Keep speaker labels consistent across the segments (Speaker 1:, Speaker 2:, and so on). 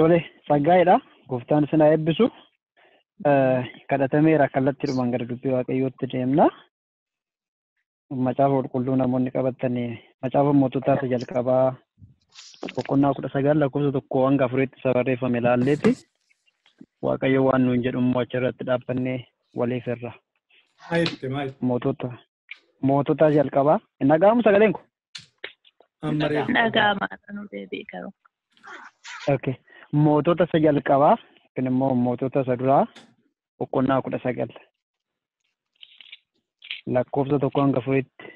Speaker 1: Tole saggaayidha. Gooftaan isin haa eebbisu. Kadhatameera kallattii dhumaan gara dubbii waaqayyootti deemna. Macaafa qulqulluu namoonni qabatanii macaafa moototaa isa jalqabaa boqonnaa 19 lakkoofsa 1 hanga 4tti isa barreeffame ilaalleeti. Waaqayyo waan nuun jedhu achirratti dhaabbannee waliif irra. Mootota jalqabaa. Nagaamu sagaleen ko?
Speaker 2: Nagaama nu deebi'e.
Speaker 1: Okay. Mootota isa jalqabaa yookiin immoo mootota isa duraa boqonnaa 19 lakkoofsa 1 hanga 4tti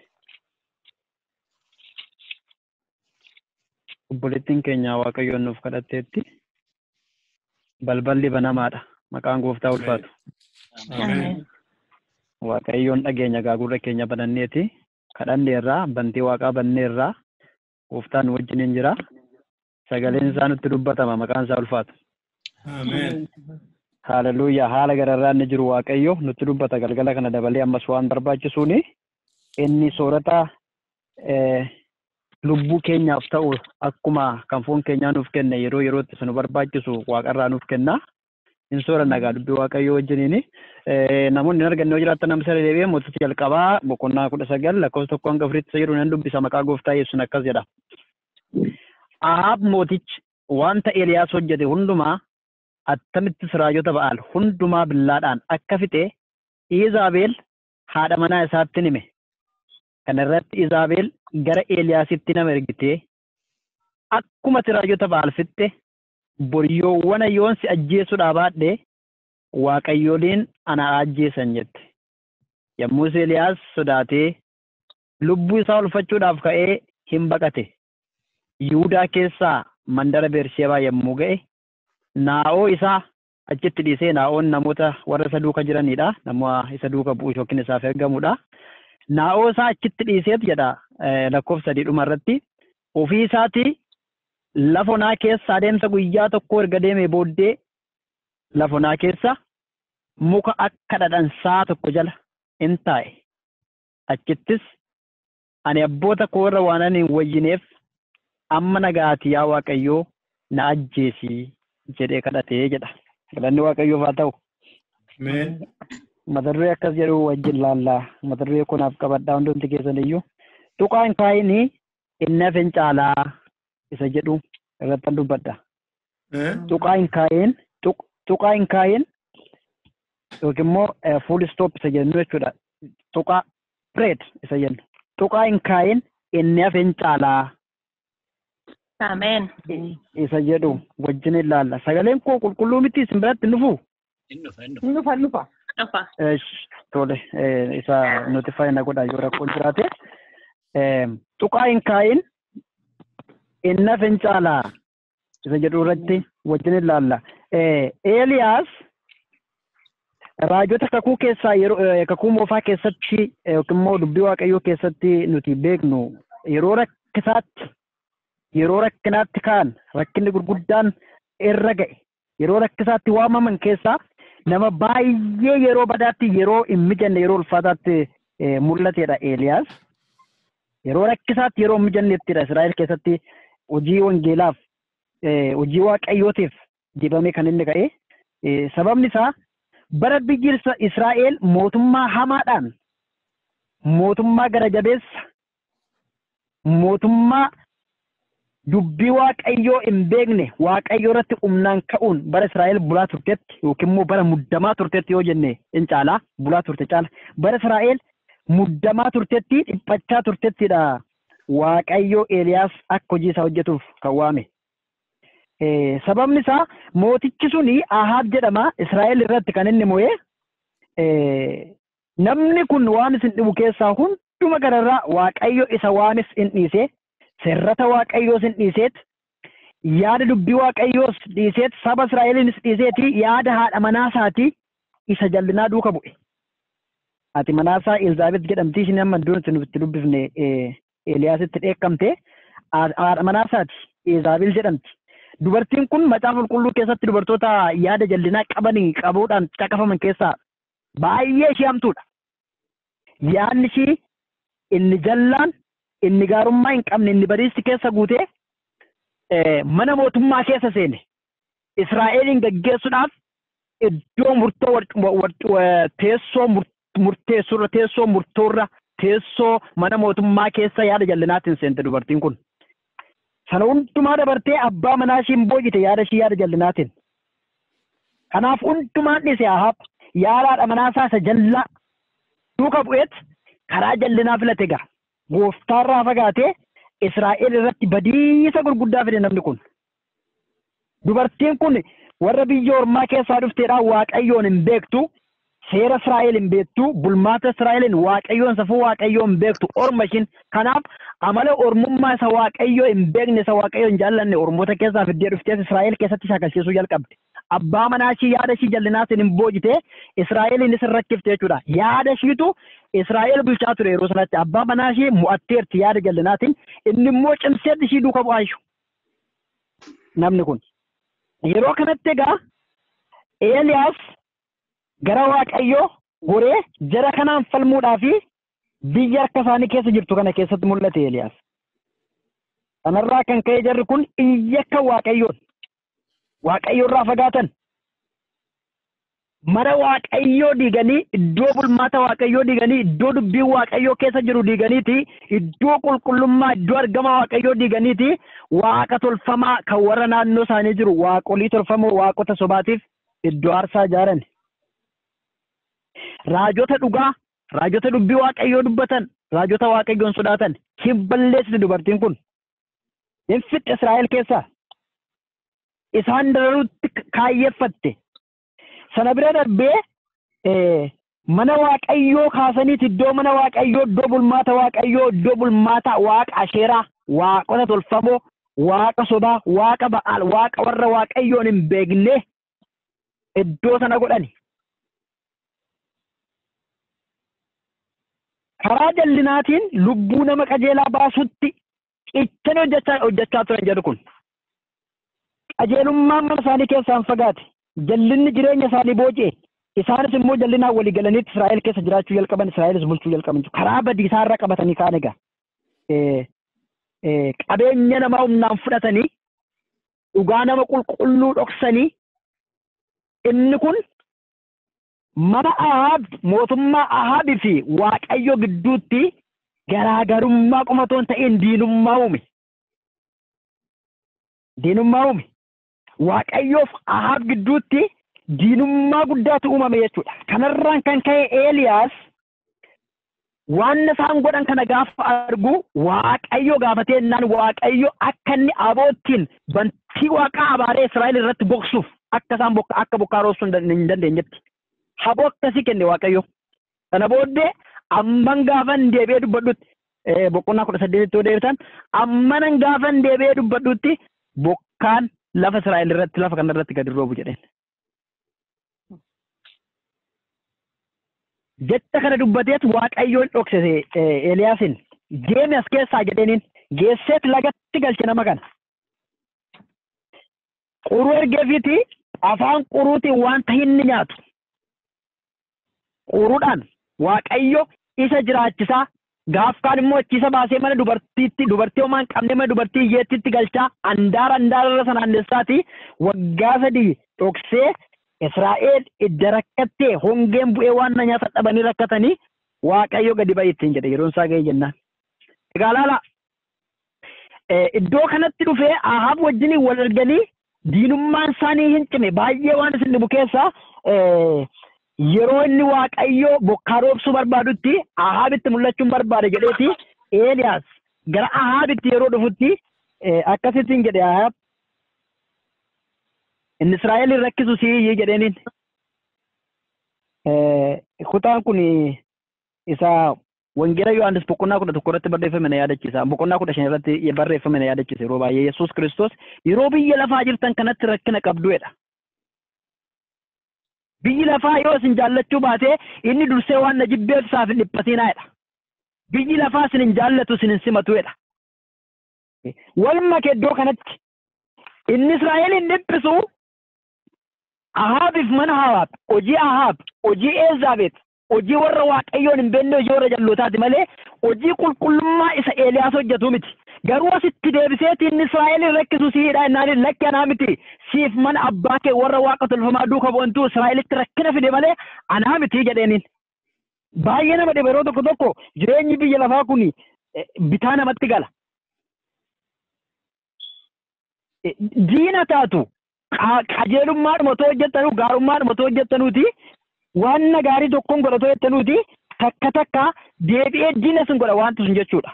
Speaker 1: obboleettiin keenya waaqayyoon nuuf kadhatteetti balballi banamaadha. Maqaan gooftaa ulfaatu. Waaqayyoon dhageenya gaagurra keenya bananneeti kadhanneerraa bantii waaqaa banneerraa gooftaan wajjin jira. Sagaleen isaa nutti dubbatama maqaan isaa ulfaatu.
Speaker 3: Amen.
Speaker 1: Hallelujah. Haala gararraa inni jiru waaqayyo nutti dubbata galgala kana dabalee ammas waan barbaachisuuni inni soorata lubbuu keenyaaf ta'u akkuma kan foon keenyaa nuuf kenne yeroo yerootti sunu barbaachisu waaqarraa nuuf kenna. In soora nagaa dubbii waaqayyo wajjiniini namoonni hin arganne yoo jiraattan namsa deebi'ee mootota jalqabaa boqonnaa 19 lakkoofsa 1 hanga 4tti jedhu nan dubbisa maqaa gooftaa Yesuusin akkas jedha. Ahaab mootichi wanta Eeliyaas hojjete hundumaa attamittis raajota Ba'aal hundumaa billaadhaan akka fixe Izaabeel haadha manaa isaatti hime. Kana irratti Izaabeel gara Eeliyaasitti nama ergitee akkuma raajota Ba'aal fixe boryoowwan yoon si ajjeesuudhaa baadhe waaqayyooliin ana ajjeesan jette. Yommuu Eeliyaas sodaatee lubbuu isaa olfachuudhaaf ka'ee hin baqate. Yihudaa keessaa mandara Beersheebaa yommuu ga'e naa'oo isaa achitti dhiisee naa'oon namoota warra isa duuka jiranidha. Nama isa duuka bu'u yookiin isaaf ergamudha. Naa'oo isaa achitti dhiiseet jedha lakkoofsa 3 irratti ofii isaatii lafonaa keessa adeemsa guyyaa tokko erga deemee booddee lafonaa keessa muka akka dhadhansaa tokko jala in taa'e. Achittis ani abboota koo irra waan ani hin wayyineef amma nagaati yaa waaqayyoo na ajjeesii jedhee kadhatee jedha. Galanni waaqayyoof haa ta'u.
Speaker 3: Amen.
Speaker 1: Mata duree akkas jedhu wajjin laallaa. Mata duree kunaaf qabadhaa hundumti keessan iyyuu. Tuqaan kaayinii inni hafeen caalaa isa jedhu irratti dubbadha. Tuqaan kaayin yookiin immoo full stop isa jennu jechuudha. Tuqaa preed isa jennu. Tuqaan kaayin inni hafeen caalaa.
Speaker 2: Amen.
Speaker 1: Isa jedhu wajjin ilaalla. Sagaleen koo qulqulluu miti isin biratti nufu?
Speaker 2: Nufa.
Speaker 1: Tole isa notify na godha yoo rakkoon jiraate. Tuqaan kaayin inni hafeen caalaa isa jedhu irratti wajjin ilaalla. Eeliyaas raajota kakuu keessaa yeroo kakuu moofaa keessatti yookiin immoo dubbii waaqayyoo keessatti nuti beeknu yeroo rakkinaatti kaan rakkinni gurguddaan irra ga'e yeroo rakkisaatti waamaman keessaa nama baay'ee yeroo badaatti yeroo hin mijanne yeroo ulfaataatti mul'atedha Eeliyaas. Yeroo rakkisaatti yeroo hin mijannettidha Israa'el keessatti hojii wangeelaaf hojii waaqayyootiif dibamee kan inni ka'e. Sababni isaa bara biyyi Israa'el mootummaa hamaadhaan mootummaa gara jabeessa mootummaa dubbii waaqayyoo hin beekne waaqayyoo irratti humnaan ka'uun bara Israa'el bulaa turtetti yookiin immoo bara muddamaa turtetti yoo jenne in caalaa bulaa turte caala bara Israa'el muddamaa turtetti dhiphachaa turtettidha waaqayyoo Eeliyaas akka hojii isaa hojjetuuf kan waame. Sababni isaa mootichi suni Ahaab jedhama Israa'el irratti kan inni mo'ee namni kun waan isin dhibu keessaa hunduma gararraa waaqayyo isa waames in dhiise. Seerrata waaqayyoos hin dhiiseet yaada dubbii waaqayyoos dhiiseet saba Israa'eliinis dhiiseeti yaada haadha manaasaati isa jallinaa duuka bu'e. Ati manaasaa Elzaabet jedhamtii isheen amma duratti nutti dubbifne Eeliyaasitti dheekkamte haadha manaasaati Elzaabel jedhamti. Dubartiin kun macaafa qulqulluu keessatti dubartoota yaada jallinaa qabanii qabuudhaan caqafaman keessaa baay'ee ishee hamtuudha. Yaadni ishii inni jallaan inni gaarummaa hin qabne inni badiisti keessa guutee mana mootummaa keessa seene Israa'elin gaggeessuudhaaf iddoo murtoo teessoo murteessurra teessoo murtoorra teessoo mana mootummaa keessa yaada jallinaatiin seente dubartiin kun. Sana hundumaa dabartee abbaa manaa ishiin boojite yaada ishii yaada jallinaatiin. Kanaaf hundumaan dhise Ahaab yaadaadha manaasaa isa jallaa duuka bu'eet karaa jallinaa filate egaa gooftaarraa fagaatee Israa'el irratti badiisa gurguddaa fide namni kun. Dubartiin kun warra biyya ormaa keessaa dhufteedhaan Waaqayyoon hin beektu, seera Israa'el hin beektu, bulmaata Israa'elin Waaqayyoon safuu Waaqayyoon hin beektu orma ishiin. Kanaaf amala ormummaa isa Waaqayyoo hin beekne isa Waaqayyoo hin jaallanne ormoota keessaa fiddee dhuftees Israa'el keessatti shakalchiisuu jalqabde. Abbaa manaa ishii yaada ishii jallinaatiin hin boojite Israa'elinis rakkifte jechuudha. Yaada ishiitu Israa'el bulchaa ture yeroo sanatti abbaa manaa ishii mo'atteerti yaada jallinaatiin inni immoo cimseetti ishii duuka bu'aashu. Namni kun yeroo kanatti egaa Eeliyaas gara Waaqayyoo goree jara kanaan falmuudhaa fi biyya harka isaanii keessa jirtu kana keessatti mul'ate Eeliyaas. Kanarraa kan ka'e jarri kun iyya akka Waaqayyoo irraa fagaatan. Mana Waaqayyoo diiganii iddoo bulmaata Waaqayyoo diiganii iddoo dubbiin Waaqayyoo keessa jiru diiganiiti iddoo qulqullummaa iddoo argama Waaqayyoo diiganiiti waaqa tolfamaa kan warra naannoo isaanii jiru waaqolii tolfamoo waaqota sobaatiif iddoo aarsaa ijaaran. Raajota dhugaa raajota dubbii Waaqayyoo dubbatan raajota Waaqayyoon sodaatan hin balleessite dubartiin kun. Hin fixxe Israa'el keessaa isaan dararuutti kaayyeeffatte. Sana bira darbee mana Waaqayyoo kaasaniiti iddoo mana Waaqayyoo iddoo bulmaata Waaqayyoo iddoo bulmaata waaqa Asheeraa waaqota tolfamoo waaqa sobaa waaqa Ba'aal waaqa warra Waaqayyoon hin beekne iddoo sana godhani. Karaa jallinaatiin lubbuu nama qajeelaa baasutti cichanii hojjechaa turan jedhu kun. Qajeelummaan mana isaanii keessaan fagaate. Jallinni jireenya isaanii booji'e. Isaanis immoo jallinaan walii galaniitti Israa'el keessa jiraachuu jalqaban Israa'elis bulchuu jalqaban. Karaa badiisaa irra qabatanii kaan egaa. Qabeenya namaa humnaan fudhatanii dhugaa nama qulqulluu dhoksanii inni kun mana Ahaab mootummaa Ahaabii fi Waaqayyo gidduutti garaagarummaa qomatoo hin ta'in diinummaa uume. Waaqayyoof Ahaab gidduutti diinummaa guddaatu uumame jechuudha. Kanarraan kan ka'e Eeliyaas waan isaan godhan kana gaafa argu Waaqayyo gaafatee innaan Waaqayyo akka inni aboottiin bantii waaqaa abaaree Israa'el irratti boksuuf akka isaan akka bokkaa roobsuu hin dandeenyetti. Haboo akkasii kenne Waaqayyo. Kana booddee amman gaafan deebi'ee dubbadhutti boqonnaa 18 yoo deebitan amman gaafan deebi'ee dubbadhutti bokkaan lafa Israa'el irratti lafa kana irratti gadi roobu jedheen. Jetta kana dubbateet Waaqayyoon dhoksise Eeliyaasin deemi as keessaa jedheeniin geesseet lagatti galche nama kana. Quruu ergeefiiti afaan quruutiin wanta inni nyaatu. Quruudhaan Waaqayyo isa jiraachisaa gaafkaan immoo achiisa baasee mana dubartii homaa hin qabne mana dubartii hiyyeettiitti galchaa andaara irra sanaanneessaati waggaa 3 dhoksee Israa'el idda rakkattee hongeen bu'ee waan na nyaata dhabanii rakkatanii Waaqayyo gadi ba'e ittiin jedhe yeroon isaa ga'e jennaan. Egaa laala iddoo kanatti dhufee Ahaab wajjin wal arganii diinummaan isaanii hin cime baay'ee waan isin dhibu keessaa yeroo inni Waaqayyo bokkaa roobsuu barbaadutti Ahaabitti mul'achuun barbaade jedheeti Eeliyaas gara Ahaabitti yeroo dhufutti akkasittiin jedhe Ahaab inni Israa'elin rakkisu siiyyi jedheeniin. Kutaan kun isa wangeela Yohaannis boqonnaa 11 irratti barreeffame na yaadachiisa. Boqonnaa 15 irratti barreeffame na yaadachiisa yeroo baay'ee Yesuus Kiristoos yeroo biyya lafaa jirtan kanatti rakkina qabduudha. Biyyi lafaa yoo isin jaallachuu baate inni dursee waan na jibbeetu isaaf hin dhiphatiinaadha. Biyyi lafaa isin hin jaallatu isin hin simatuudha. Waluma iddoo kanatti inni Israa'elin dhiphisu Ahaabiif mana Ahaab hojii Eelizaabet hojii warra waaqayyoon hin beekne hojii warra jallootaati malee hojii qulqullummaa isa Eeliyaas hojjetu miti. Garuu asitti deebiseetiin Israa'elin rakkisu siidha innaan lakki anaa miti. Siif mana abbaa kee warra waaqa tolfamaa duuka bu'antu Israa'elitti rakkina fide malee anaa miti jedheeniin. Baay'ee nama dhibe yeroo tokko jireenyi biyya lafaa kun bitaa namatti gala. Diina taatu qajeelummaadhuma otoo hojjettanu gaarummaadhuma otoo hojjettanuuti waan gaarii tokkoon godhatoo jettanuuti takka deebi'ee diina sun godha wanti sun jechuudha.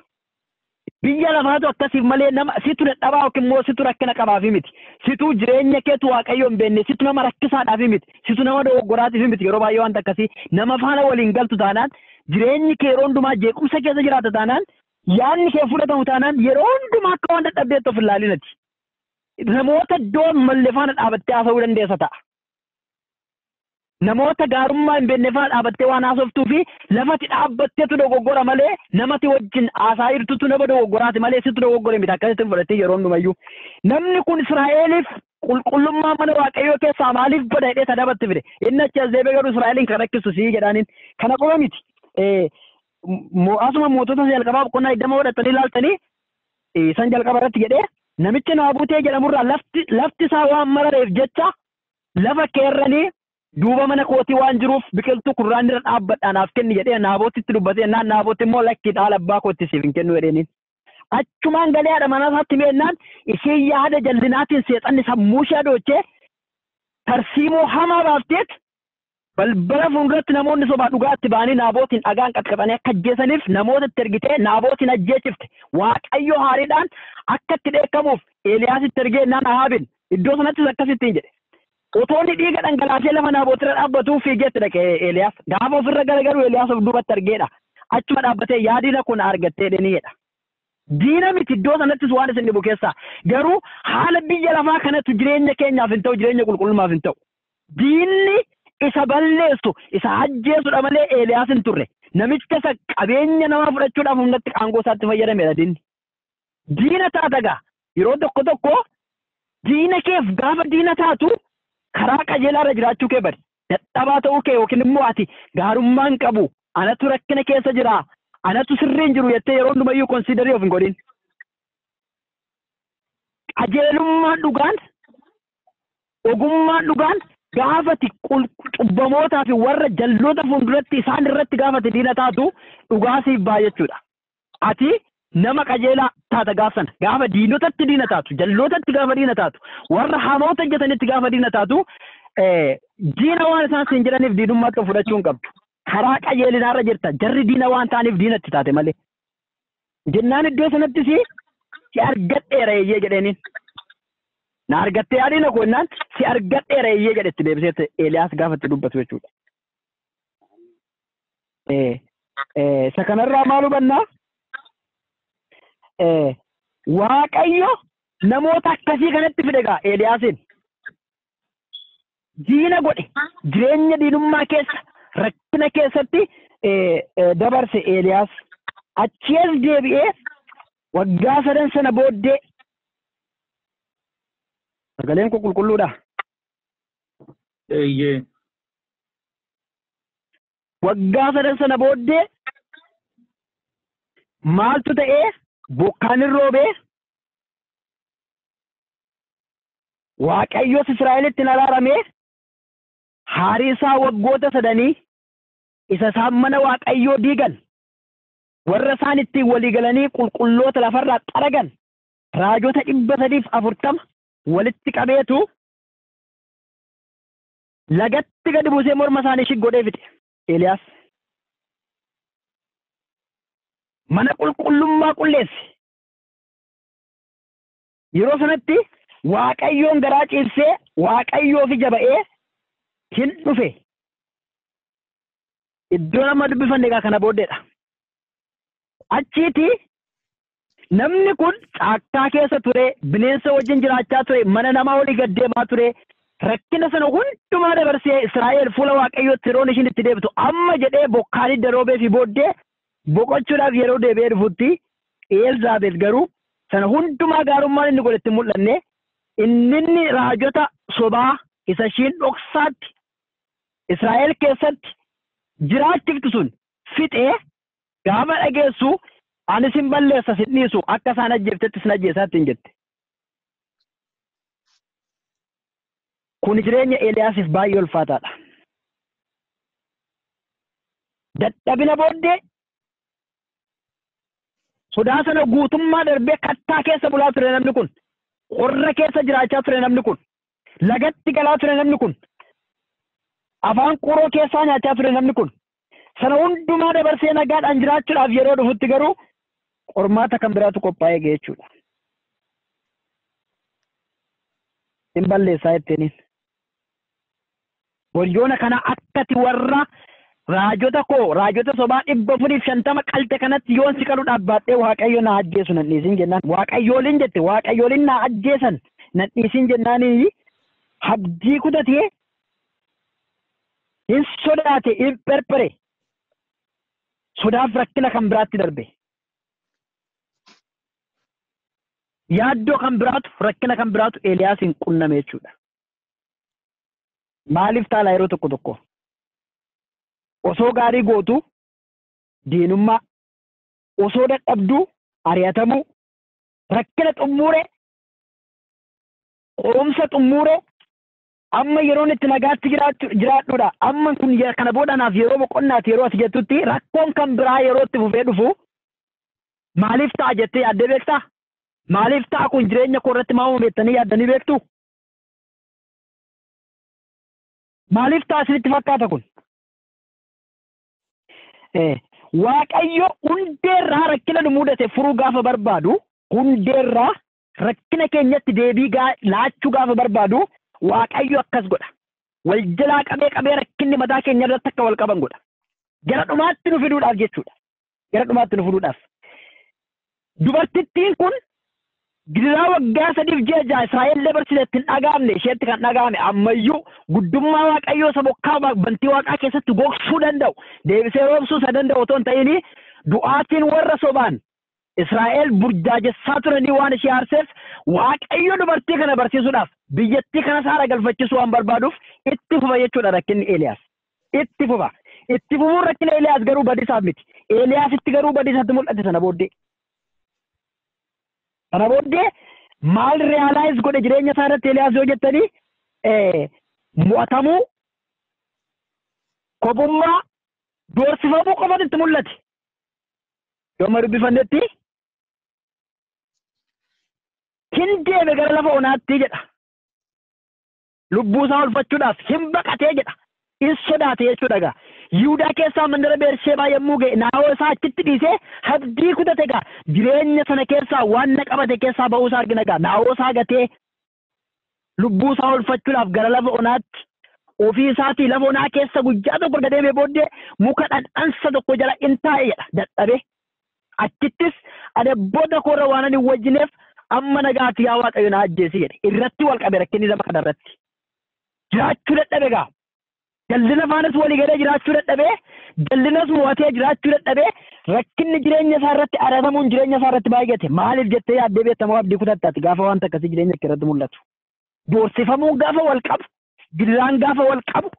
Speaker 1: Biyya lafaatu akkasiif malee nama situ dadhabaa yookiin immoo situ rakkina qabaafi miti. Situ jireenya keetu waaqayyo hin beekne situ nama rakkisaadhaafi miti. Situ nama dogoggoraatiif miti yeroo baay'ee wanta akkasii nama faana waliin galtu taanaan jireenyi kee yeroo hundumaa jeequmsa keessa jiraata taanaan yaadni kee fudhatamu taanaan yeroo hundumaa akka waan dadhabdeetti of ilaalinati. Namoota iddoo malle faana dhaabattee haasa'uu dandeessa ta'a. Namoota gaarummaa hin beekne faana dhaabattee waan haasoftuu fi lafatti dhaabbatteetu dogoggora malee namatti wajjin haasaa jirtutu nama dogoggoraati malee situ dogoggore miti akkasitti fudhattee yeroo hundumayyuu. Namni kun Israa'eliif qulqullummaa mana waaqayyoo keessaa maaliif bada hidhee sadabatti fide? Inni achi as deebi'ee garuu Israa'eliin kan rakkisu sii jedhaaniin kana qofa miti. Asuma mootota jalqabaa boqonnaa 20 godhatanii ilaaltanii san jalqaba irratti jedhee namichi Naabutee jedhamurraa lafti isaa waan marareef jecha lafa keerranii duuba mana kootii waan jiruuf biqiltuu kurraan irra dhaabbadhaa naaf kenni jedhee Naabotitti dubbatee Naaboti immoo lakkii dhaala abbaa kootti siif hin kennu jedheeniin. Achumaan galee haadha manaa isaatti meennaan ishee yaada jallinaatiin seexanni sammuu ishee adoochee tarsiimoo hamaa baafteet balbala fuulduratti namoonni sobaa dhugaatti ba'anii Naabotiin dhagaan qaqqabanii akka ajjeesaniif namoota itti ergitee Naabotiin ajjeechifte. Waaqayyo haariidhaan akka itti dheekkamuuf Eeliyaasitti ergee naan Ahaabin iddoo sanattis akkasittiin jedhe. Otoo inni dhiiga dhangalaasee lafa Naabotirra dhaabbatuu fiigeetti dhaqe Eeliyaas. Gaafa ofirra garagalu Eeliyaas of duubatti argeedha. Achuma dhaabbatee yaadina kun argattee dheniidha. Diina miti iddoo sanattis waan isin dhibu keessaa. Garuu haala biyya lafaa kanatti jireenya keenyaaf hin ta'u jireenya qulqullummaaf hin ta'u. Diinni isa balleessu isa ajjeesudha malee Eeliyaas hin turre. Namicha isa qabeenya namaa fudhachuudhaaf humnatti aangoo isaatti fayyadamedha diinni. Diina taatagaa yeroo tokko diina keef gaafa diina taatu karaa qajeelaarra jiraachuu kee bari. Dadhabaa ta'uu kee yookiin immoo ati gaarummaan qabu anatu rakkina keessa jira anatu sirriin jiru jettee yeroo hundumayyuu konsiidarii of hin godhin. Qajeelummaan dhugaan ogummaan dhugaan gaafati cubbamootaa fi warra jalloota fuulduratti isaan irratti gaafati diina taatu dhugaasiif baay'achuudha. Ati nama qajeelaa taata gaafsan gaafa diinotatti diina taatu jallootatti gaafa diina taatu warra hamoota hojjetanitti gaafa diina taatu diina waan isaan siin jedhaniif diinummaatti fudhachuu hin qabdu. Karaa qajeelinaarra jirta jarri diina waan ta'aniif diinatti taate malee. Jennaan iddoo sanatti si argadheera eeyyee jedheeniin. Na argattee yaadina koonnaan si argadheera eeyyee jedhetti deebisee Eeliyaas gaafatti dubbatu jechuudha. Isa kanarraa maal hubannaa? Waaqayyo namoota akkasii kanatti fide gaa Eeliyaasiin. Diina godhe jireenya diinummaa keessa rakkina keessatti dabarse Eeliyaas. Achiis deebi'ee waggaa 3 sana booddee sagaleen koo qulqulluudha. Waggaa 3 sana booddee maaltu ta'ee bokkaan hin roobee Waaqayyoos Israa'elitti araaramee haarii isaa waggoota 3 isa isaan mana Waaqayyoo diigan warra isaan ittiin walii galanii qulqulloota lafarraa xaragan raajota 340 walitti qabeetu lagatti gadi buusee morma isaanii shiggodhee fixe Eeliyaas. Mana qulqullummaa qulleesse. Yeroo sanatti Waaqayyoon garaa ciibsee Waaqayyoo fi jaba'ee hin dhufe. Iddoo nama dubbifanne egaa kana booddeedha. Achiiti namni kun caakkaa keessa ture, bineensa wajjin jiraachaa ture, mana namaa olii gad deemaa ture. Rakkina sana hundumaa dabarsee Israa'el fuula Waaqayyootti yeroon ishiin itti deebitu amma jedhee bokkaan roobee fi booddee boqochuudhaaf yeroo deebi'ee dhufutti Eelzaabet garuu sana hundumaa gaarummaan inni godhetti mul'anne inni raajota sobaa isa ishiin dhoksaatti Israa'el keessatti jiraachiftu sun fixee gaafa dhageessu ani sin balleessa sin dhiisu akka isaan ajjeeftetti sin ajjeesaatti hin jette. Kun jireenya Eeliyaasiif baay'ee ulfaataadha. Dadhabina booddee sodaa sana guutummaa darbee kattaa keessa bulaa ture namni kun. Qorra keessa jiraachaa ture namni kun. Lagatti galaa ture namni kun. Afaan quroo keessaa nyaachaa ture namni kun. Sana hundumaa dabarsee nagaadhaan jiraachuudhaaf yeroo dhufutti garuu qormaata kan biraatu qophaa'ee ga'e jechuudha. Hin balleessaa jetteeniin. Boolyoona kana akkati warra raajota sobaa 450 qalte kanatti yoon si qalu dhaabbaadhee waaqayyo na ajjeesu nan dhiisin jennaan. Waaqayyooliin jette waaqayyooliin na ajjeesan nan dhiisin jennaanii abdii kutatee hin sodaate hin perpere sodaaf rakkina kan biraatti darbe. Yaaddoo kan biraatu rakkina kan biraatu Eeliyaasiin qunname jechuudha. Maaliif taala yeroo tokko tokko osoo gaarii gootu diinummaa, osoo dadhabduu ari'atamuu, rakkina xummuure, qoomsa xummuure, amma yeroon itti nagaatti jiraadhuudha. Amma kun kana boodanaaf yeroo boqonnaati yeroo ati jettutti rakkoon kan biraa yeroo itti fufee dhufu maaliif ta'a jettee yaaddee beektaa? Maaliif ta'a kun jireenya koo irratti maa uumettanii yaaddanii beektu? Maaliif ta'a isinitti fakkaata kun? Waaqayyo hundeerraa rakkina nu mudate furuu gaafa barbaadu, hundeerraa rakkina keenyatti deebii laachuu gaafa barbaadu, Waaqayyo akkas godha. Wal jalaa qabee rakkinni mataa keenya irratti akka wal qaban godha. Gara dhumaatti nu fiduudhaaf jechuudha. Gara dhumaatti nu fiduudhaaf. Dubartittiin kun gidiraa waggaa 3 Israa'el barsiisetti hin dhagaamne isheetti kan dhagaame ammayyuu guddummaa Waaqayyoo isa bokkaa bantii Waaqaa keessatti gogsuu danda'u deebisee roobsuu isa danda'u otoo hin ta'in du'aatiin warra sobaan Israa'el burjaajessaa turanii waan ishee aarseef Waaqayyo dubartii kana barsiisuudhaaf biyyattii kana saara galfachiisuu waan barbaaduuf itti fufa jechuudha rakkinni Eeliyaas. Itti fufa. Itti fufuun rakkina Eeliyaas garuu badisaaf miti. Eeliyaasitti garuu badisaatti mul'ate sana booddee. Kana booddee maal reaalaayiz godhe jireenya isaa irratti Eeliyaas yoo jettanii mo'atamuu, kobummaa, doorsifamuu qofatu itti mul'ate. Yooma dubbifannetti hin deeme gara lafa onaatti jedha. Lubbuu isaa oolfachuudhaaf hin baqatee jedha. Hin sodaate jechuudha egaa. Yihudaa keessaa mandara Beersheebaa yommuu ga'e naawoo isaa achitti dhiisee abdii kutate egaa jireenya sana keessaa waan na qabate keessaa ba'uu isaa argina egaa naawoo isaa gatee lubbuu isaa oolfachuudhaaf gara lafa onaatti ofii isaatii lafa onaa keessa guyyaa tokko erga deemee booddee muka dhadhansa tokko jala in taa'e jedha dadhabee achittis adabboota koorra waan ani wajjineef amma nagaatti yaa Waaqayyo na ajjeesi jedhe irratti wal qabe rakkinni nama kana irratti jiraachuu dadhabe egaa. Jallina faanas walii galee jiraachuu dadhabee, jallinas mo'atee jiraachuu dadhabee, rakkinni jireenya isaa irratti aratamuun jireenya isaa irratti baay'ate. Maaliif jettee yaaddee beektamoo abdii kutattaati gaafa wanta akkasii jireenya kee irratti mul'atu. Doorsifamuun gaafa wal qabu, gidiraan gaafa wal qabu,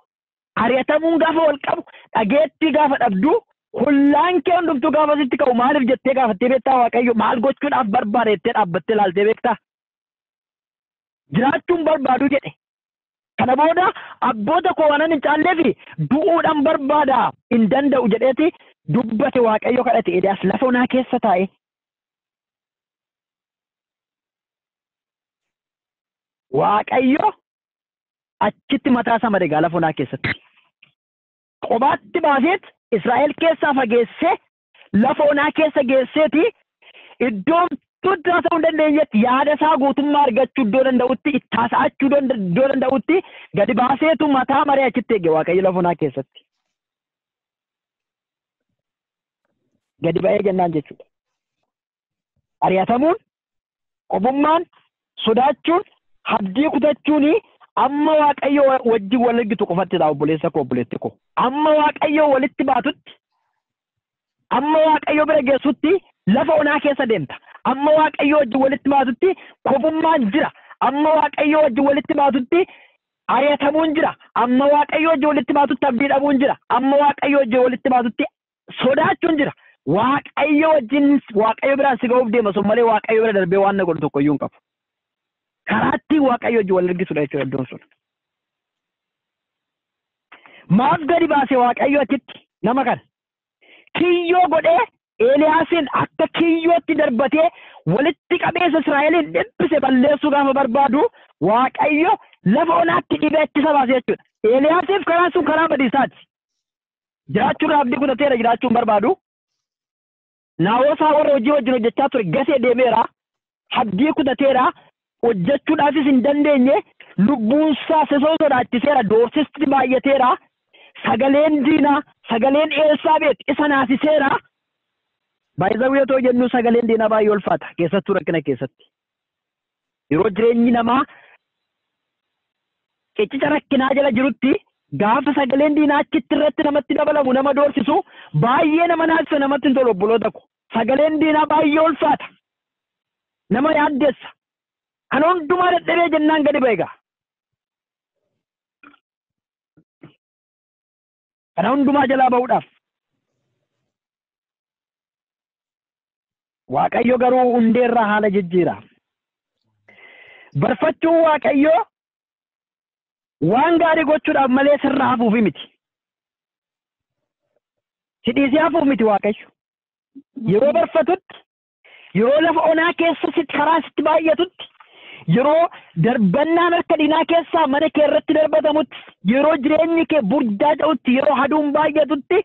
Speaker 1: ari'atamuun gaafa wal qabu, dhageettii gaafa dhabduu, hullaan kee hundumtuu gaafa sitti ka'u maaliif jettee gaafattee beektaa Waaqayyo maal gochuudhaaf barbaade jettee dhaabbattee ilaaltee beektaa? Jiraachuun barbaadu jedhe. Kana booda abboota koo waan hin caallee fi du'uudhaan barbaada hin danda'u jedheeti dubbate Waaqayyo kadhate Eeliyaas lafa onaa keessa taa'e. Waaqayyo achitti mataa isaa made lafa onaa keessatti. Qobaatti baaseet Israa'el keessaa fageessee lafa onaa keessa geesseeti iddoo Tuddaa ta'uu hin dandeenyetti yaada isaa guutummaa argachuu iddoo danda'utti itti haasa'achuu iddoo danda'utti gadi baaseetu mataa maree achitti eege Waaqayyo lafa onaa keessatti. Gadi ba'ee jennaan jechuudha. Ari'atamuun, qobummaan, sodaachuun, abdii kutachuun amma Waaqayyo wajjin wal argitu qofatti ta'a obboleessa koo obboleetti koo. Amma Waaqayyo walitti baatutti, amma Waaqayyo bira geessutti lafa onaa keessa deemta. Amma Waaqayyo wajjin walitti baatutti kobummaan jira. Amma Waaqayyo wajjin walitti baatutti ari'atamuun jira. Amma waaqayyo wajjin walitti baatutti abdii dhabuun jira. Amma waaqayyo wajjin walitti baatutti sodaachuun jira. Waaqayyo wajjin waaqayyo biraan si ga'uuf deema sun malee waaqayyo bira darbee waan na godhu tokko iyyuu hin qabu. Karaatti waaqayyo wajjin wal argisudha jechuudha iddoon sun. Maaf gadi baase waaqayyo achitti nama kana kiyyoo godhee Eeliyaasin akka kiyyootti darbatee walitti qabeessa Israa'eliin dhiphise balleessuu gaafa barbaadu waaqayyo lafa onaatti dhibee ittisa baase jechuudha. Eeliyaasiif karaan sun karaa badiisaati. Jiraachuudhaaf abdii kutateera jiraachuun barbaadu. Naawwasaa warra hojii wajjin hojjechaa ture gasee deemeera. Abdii kutateera. Hojjechuudhaafis hin dandeenye. Lubbuunsaa sesoo sodaachiseera. Doorsisti baay'ateera. Sagaleen diinaa, sagaleen Elsaabeet isa naasiseera. Baay'ee yoo jennu sagaleen diinaa baay'ee ulfaata keessattuu rakkina keessatti. Yeroo jireenyi namaa ciccica rakkinaa jala jirutti gaafa sagaleen diinaa achitti irratti namatti dabalamu nama doorsisu baay'ee nama naasisa namatti hin tolu obboloota ko. Sagaleen diinaa baay'ee ulfaata. Nama yaaddeessa. Kan hundumaa dadhabee jennaan gadi ba'e egaa. Kana hundumaa jalaa ba'uudhaaf. Waaqayyo garuu hundeerraa haala jijjiira. Barfachuun waaqayyo waan gaarii gochuudhaaf malee sirraa hafuufi miti. Sidhiisee hafuuf miti waaqayyo. Yeroo barfatutti, yeroo lafa onaa keessa karaa sitti baay'atutti, yeroo darbannaan harka diinaa keessaa mana kee irratti darbatamutti, yeroo jireenyi kee burjaa ta'utti, yeroo haduun baay'atutti,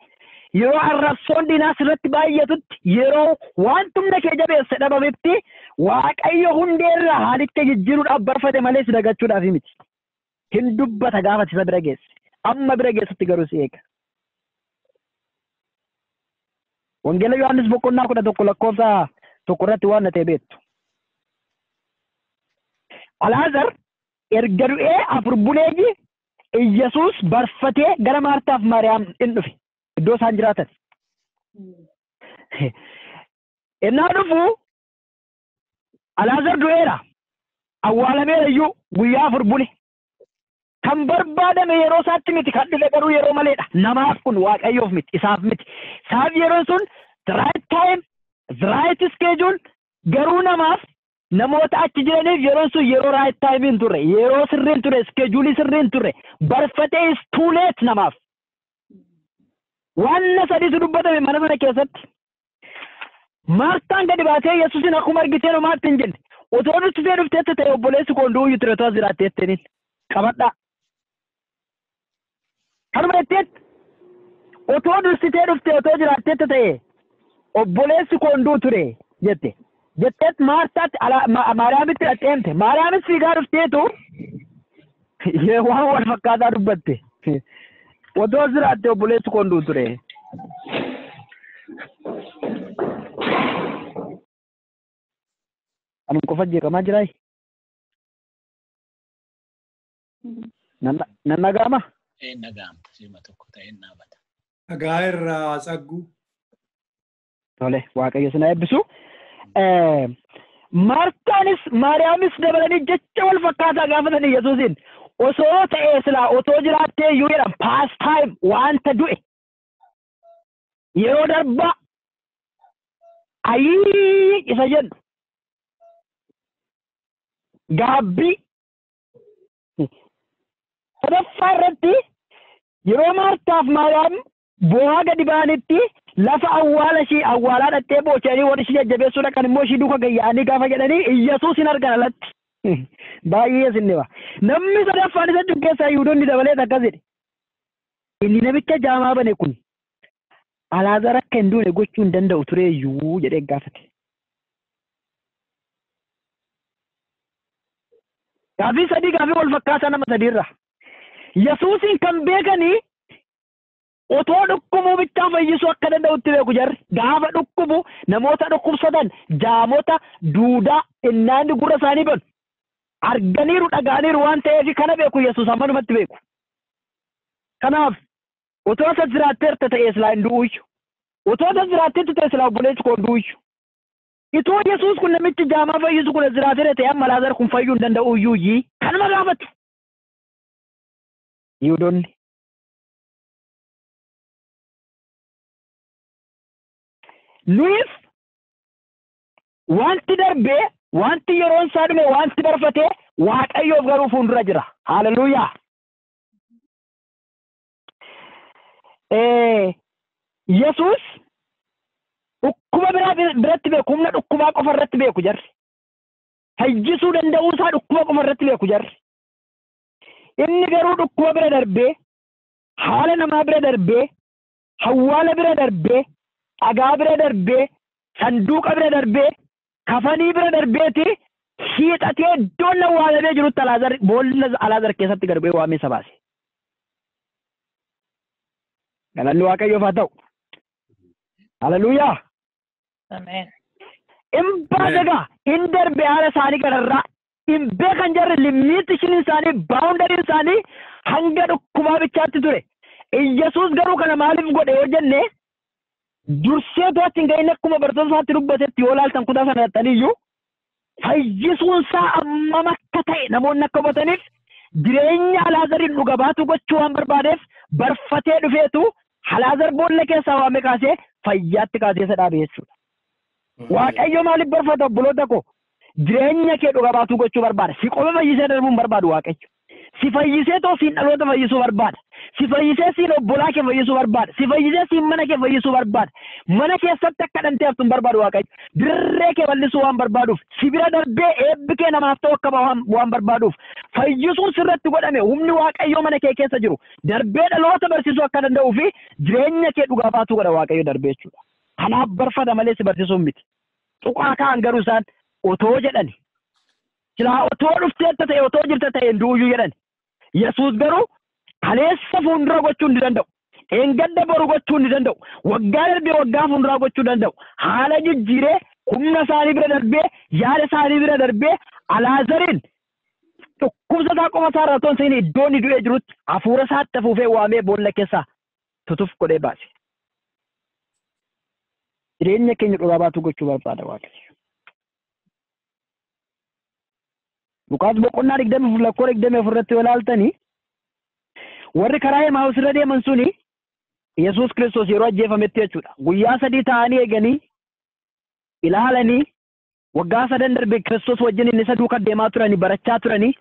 Speaker 1: yeroo arrabsoon diinaa sirratti baay'atutti, yeroo waan humna kee jabeesse dhabametti, waaqayyo hundeerraa haalicha jijjiiruudhaaf barfate malee si dagachuudhaaf miti. Hin dubbata gaafa isa bira geesse. Amma bira geessutti garuu si eega. Wangeela Yohaannis boqonnaa 11 lakkoofsa 1 irratti waan na ta'e beektu. Alaazar erga du'ee afur buleeji Iyyasuus barfatee gara Maartaaf Maariyaam in dhufe iddoo isaan jiraatan. Innaa dhufu Alaazar du'eera. Awwaalameera iyyuu guyyaa afur bule. Kan barbaadame yeroo isaatti miti kan dhufe garuu yeroo maleedha. Namaaf kun waaqayyoof miti isaaf miti. Isaaf yeroo sun the right time, the right schedule garuu namaaf namoota achi jiraniif yeroo sun yeroo right time hin turre, yeroo sirriin turre, schedule sirriin turre, barfatee is too late namaaf. Wanna sadiitu dubbatame mana sana keessatti. Maartaan gadi baatee Yesuusin akkuma argitee namaatti hin jenne. Otoo dursitee dhufteetti ta'e obboleessi koo hunduu iyyuu ture to'as jiraatteettiniin qabadhaa. Kanuma jetteetti otoo dursitee dhuftee otoo jiraatteetti ta'e obboleessi koo hunduu ture jette. Jetteetti Maartaatti Maariyaamitti dhadheemte. Maariyaamis fiigaa dhufteetu waan wal fakkaataa dubbatte. Otoo jiraattee obboleessi koo hunduu ture. Anum qofa jeeqamaa jiraayi. Nan nagaama?
Speaker 2: Nagaamta sima tokko ta'e naabata.
Speaker 3: Nagaa irraa saggu.
Speaker 1: Tole waaqayyo sinaa eebbisu. Maartaanis Maariyaamis dabalanii jecha wal fakkaataa gaafatanii Yesuusin osoo ta'ee silaa otoo jiraattee iyyuu jedhan past time wanta du'e yeroo darbaa ayii isa jedhu gaabbii sadaffaa irratti yeroo Maartaaf Maariyaam bu'aa gadi ba'anitti lafa awwaala ishii awwaalaa dhattee boochanii warri ishii jajjabeessuu dhaqan immoo ishii duuka gayya'anii gaafa jedhanii Iyyasuus hin argan alatti. Baay'ee sinniba. Namni sadaffaan isa keessaa Yihuudoonni dabalee akkas jedhe. Inni namicha jaamaa bane kun Alaazar akka hin duune gochuu hin danda'u tureeyyuu jedhee gaafate. Gaafii sadii gaafii wal fakkaataa nama sadiirra. Yesuusin kan beekanii otoo dhukkubuu bichaa fayyisuu akka danda'utti beeku jarri. Gaafa dhukkubu namoota dhukkubsatan jaamota duudaa innaanni gurra isaanii banu. Arganiiru dhagaaniiru waan ta'eef kana beeku Yesuus ammanumatti beeku. Kanaaf otoo isa jiraatteerta ta'ee silaa hin du'uyyu. Otoo isa jiraatteerta ta'ee silaa obboleessi koo hin du'uyyu. Itoo Yesuus kun namichi jaamaa fayyisu kun jiraatee ta'e amma Alaazar kun fayyuu hin danda'uyyuu kanuma gaafatu. Yihudoonni. Nuyis wanti darbee wanti yeroon isaa dhume wanti barfatee Waaqayyoof garuu fuuldura jira. Hallelujaa. Yesuus dhukkuba biratti beeku, humna dhukkubaa qofa irratti beeku jarri. Fayyisuu danda'uu isaa dhukkuba qofa irratti beeku jarri. Inni garuu dhukkuba bira darbee, haala namaa bira darbee, hawwaala bira darbee, dhagaa bira darbee, sanduuqa bira darbee, kafanii bira darbeeti hiixatee iddoon awwaalamee jirutti boolla Alaazar keessatti garbee waamee isa baase. Galanni Waaqayyoof haa ta'u. Hallelujaa.
Speaker 4: Ameen.
Speaker 1: Imbaa dagaa hin darbe haala isaanii gararraa hin beekan jarri limiitishin isaanii baawundariin isaanii hanga dhukkubaa bichaatti ture. Yesuus garuu kana maaliif godhe yoo jenne dursee to'atti hin ga'in akkuma bartoota isaatti dubbatetti yoo laaltan kutaa sana dhaxxaniyyuu fayyisuun isaa ammam akka ta'e namoonni akka hubataniif jireenya Alaazariin dhuga baatu gochuu waan barbaadeef barfatee dhufeetu Alaazar boolla keessaa waame kaasee fayyaatti kaasee isa dhaabe jechuudha. Waaqayyo maaliif barfata obboloota koo? Jireenya kee dhuga baatuu gochuu barbaada. Si qofa fayyisee darbuun barbaadu Waaqayyo. Si fayyisee too siin dhaloota fayyisuu barbaada. Si fayyisee siin obbolaa kee fayyisuu barbaada. Si fayyisee siin mana kee fayyisuu barbaada. Mana keessatti akka dhantee haftuun barbaadu Waaqayyo. Dirree kee bal'isuu waan barbaaduuf, si bira darbee eebbi kee namaaf ta'u akka waan barbaaduuf, fayyisuun sirratti godhame humni Waaqayyo mana kee keessa jiru darbee dhaloota barsiisuu akka danda'uu fi jireenya kee dhugaa baatuu godha Waaqayyo darbee jechuudha. Kanaaf barfata malee si barsiisuun miti. Tuqaa kaan garuu isaan otoo jedhani. Silaa otoo dhufteetta ta'e otoo jirta ta'e duuyyuu jedhani. Yesuus garuu kaleessa fuuldura gochuu hin danda'u. Eengadda boru gochuu hin danda'u. Waggaa darbee waggaa fuulduraa gochuu danda'u. Haala jijjiiree humna isaanii bira darbee yaada isaanii bira darbee Alaazariin dhukkubsa isaa qofa isaa irraa toon seenii iddoo inni du'ee jirutti hafuura isaatti afuufee waamee boolla keessaa tutuuf godhee baase. Jireenya keenya dhugaa baatuu gochuu barbaada Waaqayyo. Luqaas boqonnaa 20 lakkoo 24 irratti yoo ilaaltanii warri karaa Emaa'us irra deeman suni Yesuus Kiristoos yeroo ajjeefametti jechuudha. Guyyaa 3 ta'anii eeganii ilaalanii waggaa 3 darbe Kiristoos wajjin inni isa duukaa deemaa turanii barachaa turanii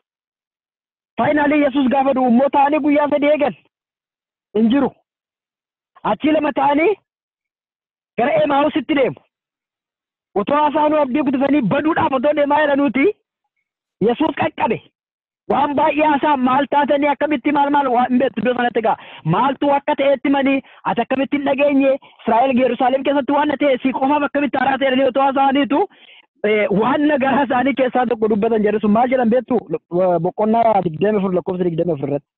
Speaker 1: faayinaalii Yesuus gaafa du'u immoo ta'anii guyyaa 3 eegan hin jiru. Achii lama ta'anii gara Emaa'usitti deemu. Otoo haasa'anuu abdii kutatanii baduudhaaf otoo deemaa jiranuuti Yesuus qaqqabe. Waan baay'ee haasa'an maal taatanii akkamitti maal waan beektu iddoo sanatti egaa maaltu akka ta'etti manii ati akkamitti hin dhageenye Israa'el Yerusaalem keessatti waan ta'e si qofaaf akkamitti haaraa ta'anii otoo haasa'aniitu waan garaa isaanii keessaa tokko dubbatan jedhu sun maal jedhan beektu boqonnaa 24 lakkoofsa 24 irratti.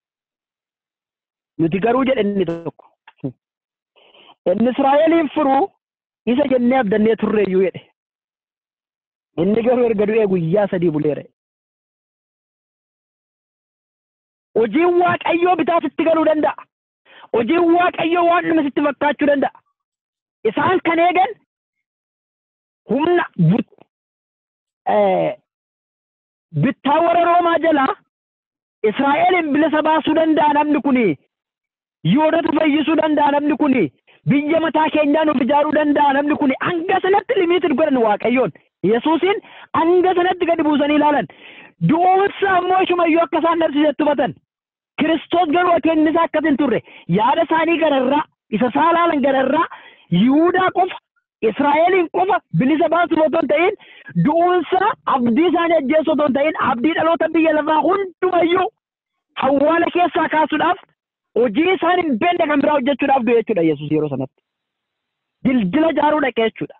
Speaker 1: Nuti garuu jedhe inni tokko. Inni Israa'eliin furuu isa jennee abdannee turreeyyuu jedhe. Inni garuu erga du'ee guyyaa 3 buleera. Hojiin Waaqayyoo bitaa sitti galuu danda'a. Hojiin Waaqayyoo waan nama sitti fakkaachuu danda'a. Isaan kan eegan humna bittaa warra Roomaa jalaa Israa'elin bilisa baasuu danda'a namni kuni. Yihuudoota fayyisuu danda'a namni kuni. Biyya mataa keenyaa nuuf ijaaruu danda'a namni kuni. Hanga sanatti limiitiin godhan Waaqayyoon. Yesuusin hanga sanatti gadi buusanii ilaalan. Du'uunsa ammoo shumayyuu akka isaan dhabsiisetti hubatan. Kiristoos garuu akeekni isaa akkas hin turre. Yaada isaanii gararraa, isa isaa ilaalan gararraa, Yihuudaa qofa, Israa'eliin qofa bilisa baasuuf otoo hin ta'in, du'uunsa abdii isaanii ajjeessu otoo hin ta'in, abdii dhaloota biyya lafaa hundumayyuu hawwaala keessaa kaasuudhaaf, hojii isaan hin beekne kan biraa hojjechuudhaaf du'e jechuudha Yesuus yeroo sanatti. Dildila ijaaruu dhaqee jechuudha.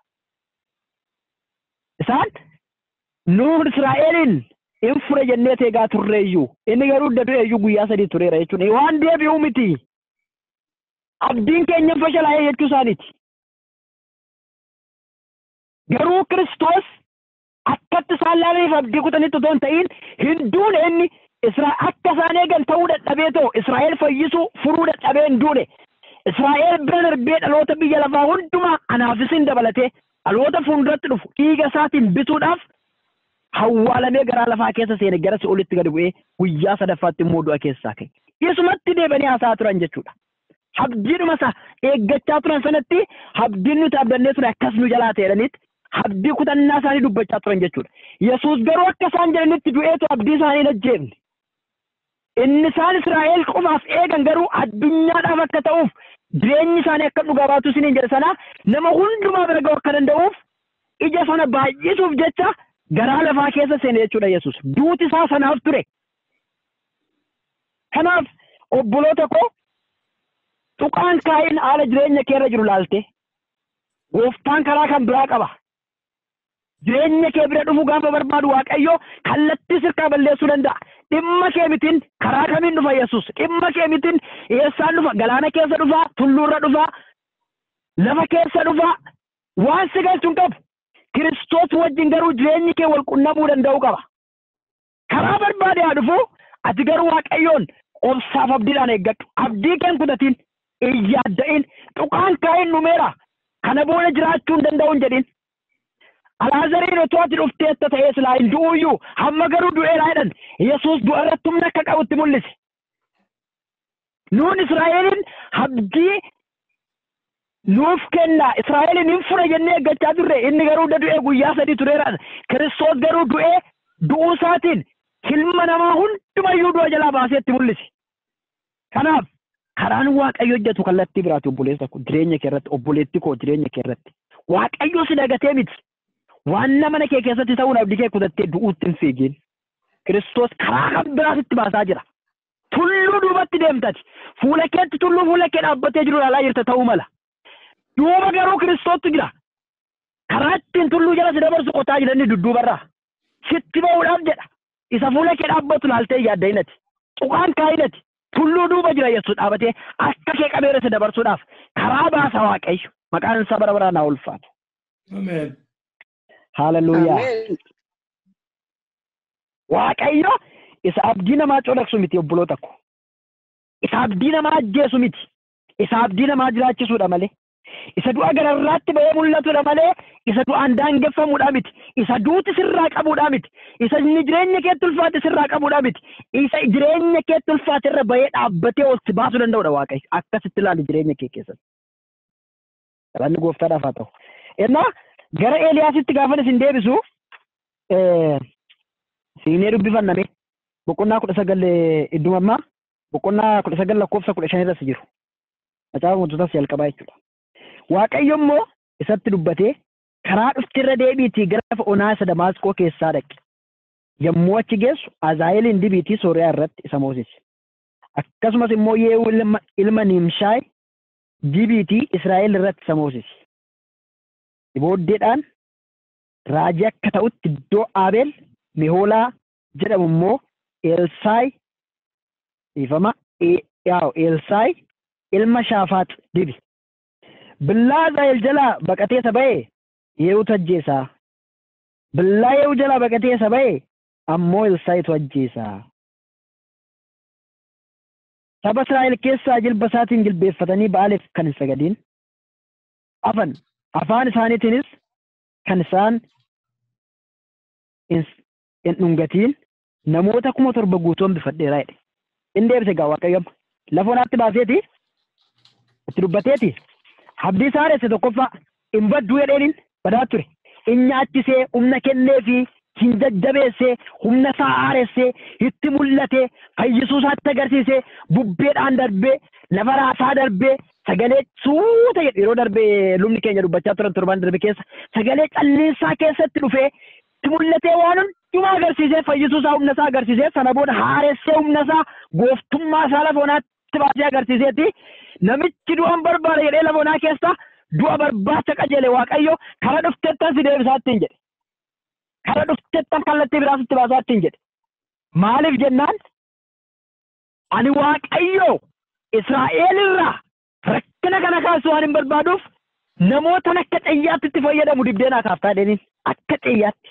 Speaker 1: Isaan nuun Israa'eliin in fure jennee teegaa turreeyyuu inni garuu du'eeyyuu guyyaa 3 tureera jechuudha. Waan deebi'uu miti. Abdiin keenya fashalaa'ee jechuu isaaniiti. Garuu Kiristoos akkatti isaan ilaalaniif abdii kutanitti otoo hin ta'in hin duune inni akka isaan eegan ta'uu dadhabee ta'u Israa'el fayyisuu furuu dadhabee hin duune. Israa'el bira darbee dhaloota biyya lafaa hundumaa anaafisiin dabalatee dhaloota fuulduratti dhufu dhiiga isaatiin bituudhaaf hawwaalamee garaa lafaa keessa seene gara si'olitti gadi bu'ee guyyaa 3ffaatti immoo du'a keessaa ka'e. Isumatti deebanii haasaa turan jechuudha. Abdiidhuma isaa eeggachaa turan sanatti abdiin nuti abdannee ture akkas nu jalaa ta'edhanitti abdii kutannaa isaanii dubbachaa turan jechuudha. Yesuus garuu akka isaan jedhanitti du'eetu abdii isaanii hin ajjeefne. Inni isaan Israa'el qofaaf eegan garuu addunyaadhaaf akka ta'uuf jireenyi isaanii akka dhugaa baatu isiniin jedhe sana nama hundumaa bira ga'uu akka danda'uuf ija sana baay'isuuf jecha garaa lafaa keessa seene jechuudha Yesuus. Duuti isaa sanaaf ture. Kanaaf obboloota koo tuqaan Qaayin haala jireenya kee irra jiru laalte gooftaan karaa kan biraa qaba. Jireenya kee bira dhufuu gaafa barbaadu Waaqayyo kallattii sirkaa balleessuu danda'a. Dhimma kee mitiin karaa kamiin dhufa Yesuus? Dhimma kee mitiin eessaan dhufa? Galaana keessa dhufa? Tulluurra dhufa? Lafa keessa dhufa? Waan si galchuun qabu. Kiristoos wajjin garuu jireenyi kee wal qunnamuu danda'uu qaba. Karaa barbaade haa dhufu ati garuu Waaqayyoon obsaaf abdiidhaan eeggadhu. Abdii keen kutatiin iyyaadda'in tuqaan Qaayin dhumeera. Kana booda jiraachuu hin danda'u hin jedhin. Alaazariin otoo ati dhufteetta ta'ee silaa hin du'uyyuu hamma garuu du'eeraa jedhan Yesuus du'a irratti humna akka qabutti mul'ise. Nuun Israa'eliin abdii nuuf kenna. Israa'eliin hin fura jennee eeggachaa turre. Inni garuu du'ee guyyaa 3 tureera. Kiristoos garuu du'ee du'uu isaatiin ilma namaa hundumayyuu du'a jalaa baaseetti mul'ise. Kanaaf karaan Waaqayyo hojjetu kallattii biraati obboleessa koo jireenya kee irratti obboleetti koo jireenya kee irratti. Waaqayyo si dagatee miti. Waan mana kee keessatti ta'uun abdii kee kutattee du'uutti hin fiigin. Kiristoos karaa kan biraatitti baasaa jira. Tulluu duubatti deemtati. Fuula keetti tulluu fuula kee dhaabbatee jiru ilaalaa jirta ta'uu mala. Duuba garuu Kiristoostu jira. Karaa ittiin tulluu jala si dabarsu qotaa jiranii dudduubarraa. Sitti ba'uudhaaf jedha. Isa fuula kee dhaabbatu laaltee yaadda'inati. Tuqaan Qaayinati. Tulluu duuba jira Yesuus dhaabatee akka kee qabeera si dabarsuudhaaf karaa baasa Waaqayyo. Maqaan isaa bara baraan haa ulfaatu.
Speaker 3: Ameen.
Speaker 1: Hallelujah. Waaqayyo isa abdii namaa codaqsu miti obboloota ko. Isa abdii namaa ajjeesu miti. Isa abdii namaa jiraachisuudha malee. Isa du'a gararraatti ba'ee mul'atudha malee isa du'aan daangeffamuudha miti. Isa duuti sirraa qabuudha miti. Isa inni jireenya keetti ulfaate sirraa qabuudha miti. Isa jireenya keetti ulfaate irra ba'ee dhaabbatee ol si baasuu danda'udha Waaqayyo. Akkasitti ilaali jireenya kee keessatti. Galanni gooftaadhaaf haa ta'u. Ennaa gara Eeliyaasitti gaafa isin deebisu siinee dubbifanname boqonnaa 19 iddumammaa boqonnaa 19 lakkoofsa 15 irratti jiru. Macaafa Moototaas jalqabaa jechuudha. Waaqayyo immoo isatti dubbatee karaa dhuftirra deebiitii gara onaa isa Damaasqoo keessaa dhaqe. Yommuu achi geessu Azaa'eelin dibiitii Sooriyaa irratti isa moosise. Akkasumas immoo Yeehuu ilma Nimshaay dibiitii Israa'el irratti isa moosise. Booddeedhaan raajii akka ta'utti iddoo Abeel Mehoolaa jedhamu immoo Elsaayi ilma Shaafaax dibi. Billaa Azaa'eel jalaa baqatee isa ba'e Yeehuutu ajjeesaa. Billaa Yeehuu jalaa baqatee isa ba'e ammoo Elsaayitu ajjeesaa. Saba Israa'el keessaa jilba isaatiin jilbeeffatanii Ba'aaleef kan hin sagadin afaan isaaniitiinis kan isaan hin dhungatiin namoota 7,000 guutuun bifadheeraa jedhe. Inni deebise egaa Waaqayyo lafa onaatti baaseeti itti dubbateeti abdii isaa haaresse tokkoffaa hin badduu jedheeniin badaa ture. Inni nyaachisee humna kenneefi hin jajjabeessee humna isaa haaressee itti mul'ate fayyisuu isaatti agarsiisee bubbeedhaan darbee lafa raasaa darbee sagalee suuta yeroo darbee lubni keenya dubbachaa turan torban darbe keessa sagalee calliinsaa keessatti dhufee itti mul'atee waan hundumaa agarsiisee fayyisuu isaa humna isaa agarsiisee sana booda haaressee humna isaa gooftummaa isaa lafa onaatti baasee agarsiiseeti namichi du'an barbaada jedhee lafa onaa keessa du'a barbaacha qajeele Waaqayyo karaa dhuftettan si deebisaatti hin jedhe. Karaa dhuftettan kallattii biraasitti baasaatti hin jedhe. Maaliif jennaan ani Waaqayyo Israa'el irraa rakkina kana kaasuu waan hin barbaaduuf namoota akka xiyyaatti itti fayyadamu dibdeenaa kaaftaa deemiin akka xiyyaatti.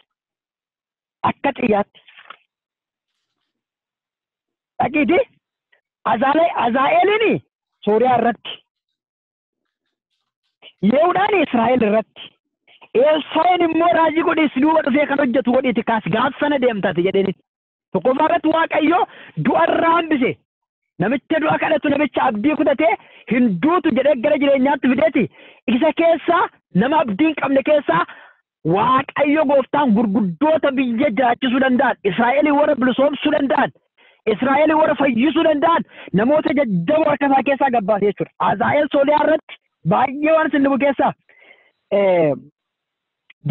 Speaker 1: Dhaqiiti Azaa'eelin Sooriyaa irratti Yehuudhaan Israa'el irratti Elsaayin immoo raajii godhees duuba dhufee kan hojjetu godheeti kaas gaaf sana deemtaati jedheenis tokkoffaa irratti Waaqayyo du'a irraa hambise namicha du'a kadhatu namicha abdii kutatee hinduutu jedhee gara jireenyaatti fideeti isa keessaa nama abdiin qabne keessaa Waaqayyo gooftaan gurguddoota biyya jiraachisuu danda'an Israa'elii warra bilisoomsuu danda'an Israa'elii warra fayyisuu danda'an namoota jajjaboo harka isaa keessaa gabbaase jechuudha. Azaa'eel Sooliyaa irratti baay'ee waan isin dhibu keessaa